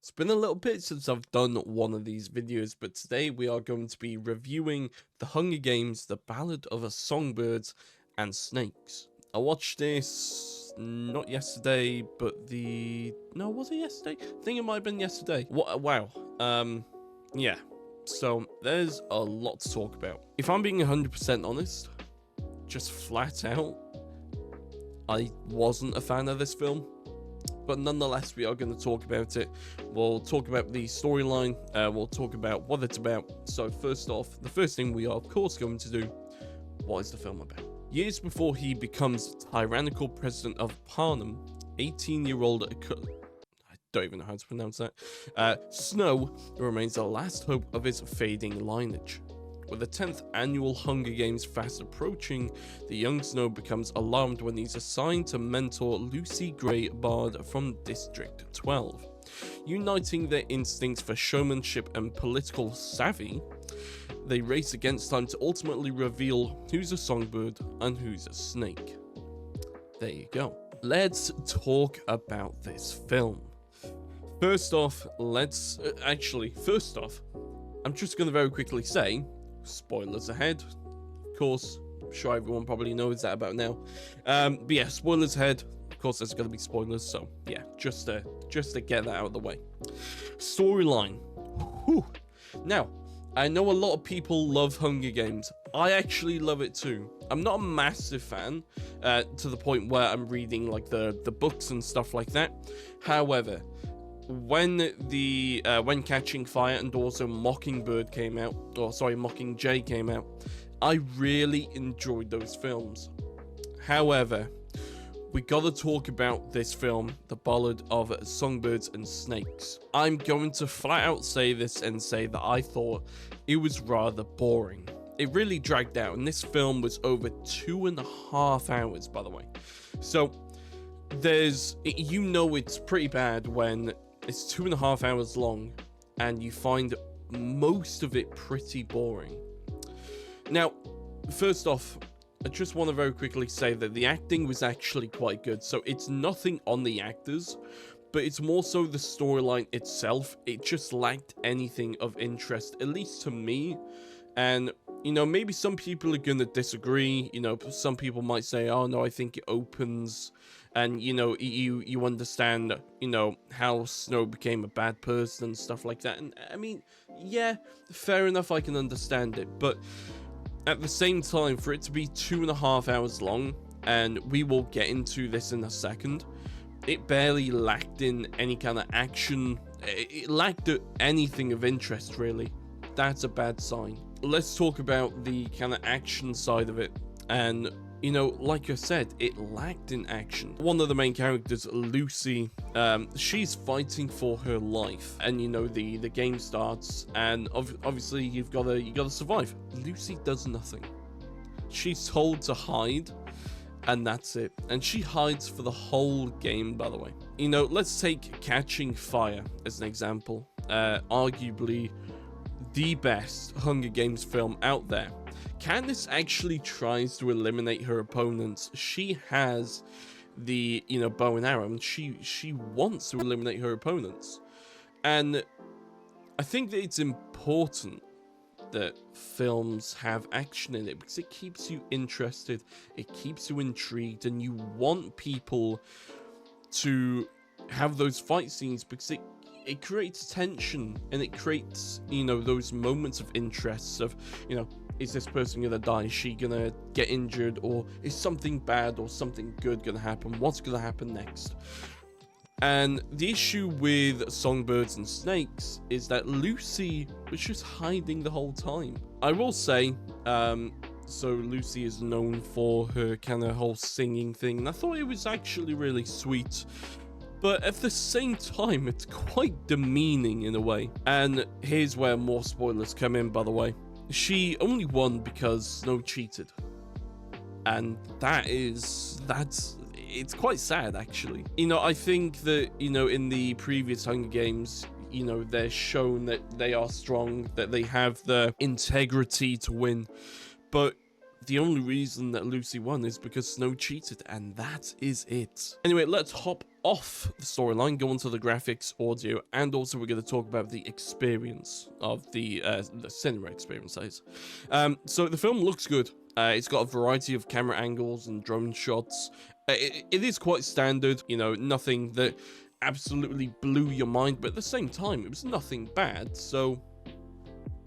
It's been a little bit since I've done one of these videos, but today we are going to be reviewing The Hunger Games, The Ballad of Songbirds and Snakes. I watched this not yesterday, but no, was it yesterday? I think it might have been yesterday. Wow. Yeah. So there's a lot to talk about. If I'm being 100% honest, just flat out, I wasn't a fan of this film. But nonetheless, we are going to talk about it. We'll talk about the storyline. We'll talk about what it's about. So first off, the first thing we are, of course, going to do, what is the film about? Years before he becomes tyrannical president of Parnham, 18-year-old... I don't even know how to pronounce that. Snow remains the last hope of his fading lineage. With the 10th annual Hunger Games fast approaching, the young Snow becomes alarmed when he's assigned to mentor Lucy Gray Bard from District 12. Uniting their instincts for showmanship and political savvy, they race against time to ultimately reveal who's a songbird and who's a snake. There you go. Let's talk about this film. First off, I'm just going to very quickly say, spoilers ahead. Of course, I'm sure everyone probably knows that about now. But yeah, spoilers ahead. Of course, there's going to be spoilers, so yeah, just to get that out of the way. Storyline. Now, I know a lot of people love Hunger Games. I actually love it too. I'm not a massive fan, to the point where I'm reading like the books and stuff like that. However, when Catching Fire and also Mockingjay came out, I really enjoyed those films. However, we gotta talk about this film, The Ballad of Songbirds and Snakes. I'm going to flat out say this and say that I thought it was rather boring. It really dragged out, and this film was over 2.5 hours, by the way. So it's pretty bad when it's 2.5 hours long and you find most of it pretty boring. Now, first off, I just want to very quickly say that the acting was actually quite good. So it's nothing on the actors, but it's more so the storyline itself. It just lacked anything of interest, at least to me. And, maybe some people are going to disagree. Some people might say, oh no, I think it opens and, you understand, how Snow became a bad person and stuff like that. And I mean, yeah, fair enough, I can understand it. But at the same time, for it to be 2.5 hours long, and we will get into this in a second, it barely lacked in any kind of action. It lacked anything of interest, really. That's a bad sign. Let's talk about the kind of action side of it. And like I said, it lacked in action. One of the main characters, Lucy, she's fighting for her life, and the game starts, and obviously you've got to survive. Lucy does nothing. She's told to hide, and that's it. And she hides for the whole game, by the way. Let's take Catching Fire as an example. Arguably the best Hunger Games film out there. Candace actually tries to eliminate her opponents. She has the bow and arrow, and she wants to eliminate her opponents. And I think that it's important that films have action in it, because it keeps you interested, it keeps you intrigued, and you want people to have those fight scenes, because it creates tension, and it creates those moments of interest of is this person gonna die? Is she gonna get injured? Or is something bad or something good gonna happen? What's gonna happen next? And the issue with Songbirds and Snakes is that Lucy was just hiding the whole time. I will say, so Lucy is known for her kind of whole singing thing, and I thought it was actually really sweet. But at the same time, it's quite demeaning in a way. And here's where more spoilers come in, by the way. She only won because Snow cheated. And it's quite sad, actually. I think that, in the previous Hunger Games, they're shown that they are strong, that they have the integrity to win. But the only reason that Lucy won is because Snow cheated, and that is it. Anyway, let's hop off the storyline, go into the graphics, audio, and also we're going to talk about the experience of the cinema experience, that is. So the film looks good. It's got a variety of camera angles and drone shots. It is quite standard, you know, nothing that absolutely blew your mind, but at the same time, it was nothing bad, so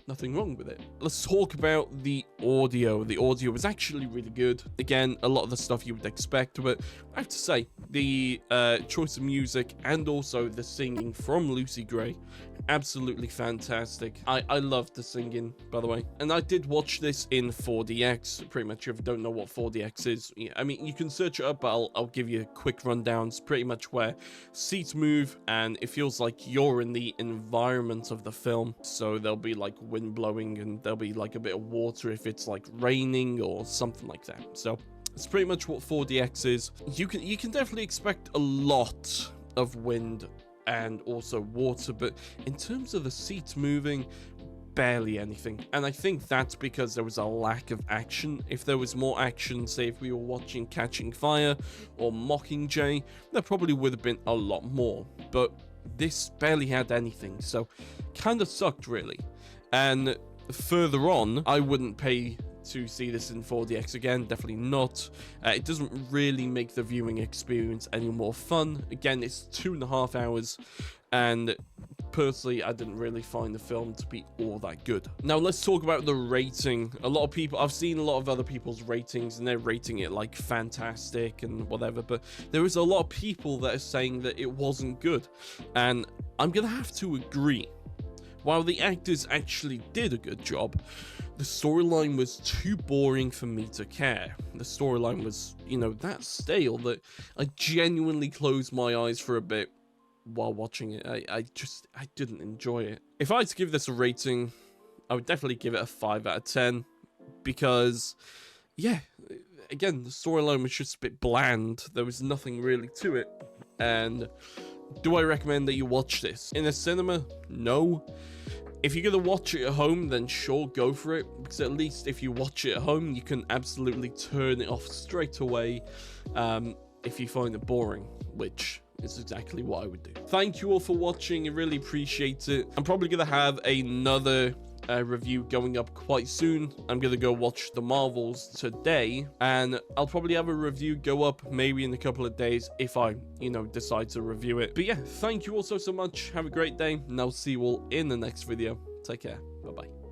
nothing wrong with it. Let's talk about the audio. The audio was actually really good. Again, a lot of the stuff you would expect, but I have to say, the choice of music and also the singing from Lucy Gray, absolutely fantastic. I loved the singing, by the way. And I did watch this in 4DX. Pretty much, if you don't know what 4DX is, I mean, you can search it up, but I'll give you a quick rundown. It's pretty much where seats move, and it feels like you're in the environment of the film. So there'll be like wind blowing, and there'll be like a bit of water if it's like raining or something like that. So it's pretty much what 4DX is. You can definitely expect a lot of wind and also water, but in terms of the seats moving, barely anything. And I think that's because there was a lack of action. If there was more action, say if we were watching Catching Fire or Mockingjay, there probably would have been a lot more, but this barely had anything, so kind of sucked really. And further on, I wouldn't pay to see this in 4DX again, definitely not. It doesn't really make the viewing experience any more fun. Again, it's 2.5 hours, and personally, I didn't really find the film to be all that good. Now, let's talk about the rating. A lot of people, I've seen a lot of other people's ratings, and they're rating it like fantastic and whatever, but there is a lot of people that are saying that it wasn't good, and I'm gonna have to agree. While the actors actually did a good job, the storyline was too boring for me to care. The storyline was, you know, that stale that I genuinely closed my eyes for a bit while watching it. I didn't enjoy it. If I had to give this a rating, I would definitely give it a 5 out of 10, because, yeah, again, the storyline was just a bit bland. There was nothing really to it. And do I recommend that you watch this in a cinema? No. If you're gonna watch it at home, then sure, go for it, because at least if you watch it at home, you can absolutely turn it off straight away if you find it boring, which is exactly what I would do. Thank you all for watching. I really appreciate it. I'm probably gonna have another review going up quite soon. I'm gonna go watch the Marvels today, and I'll probably have a review go up maybe in a couple of days if I, you know, decide to review it. But yeah, thank you all so much. Have a great day, and I'll see you all in the next video. Take care. Bye bye.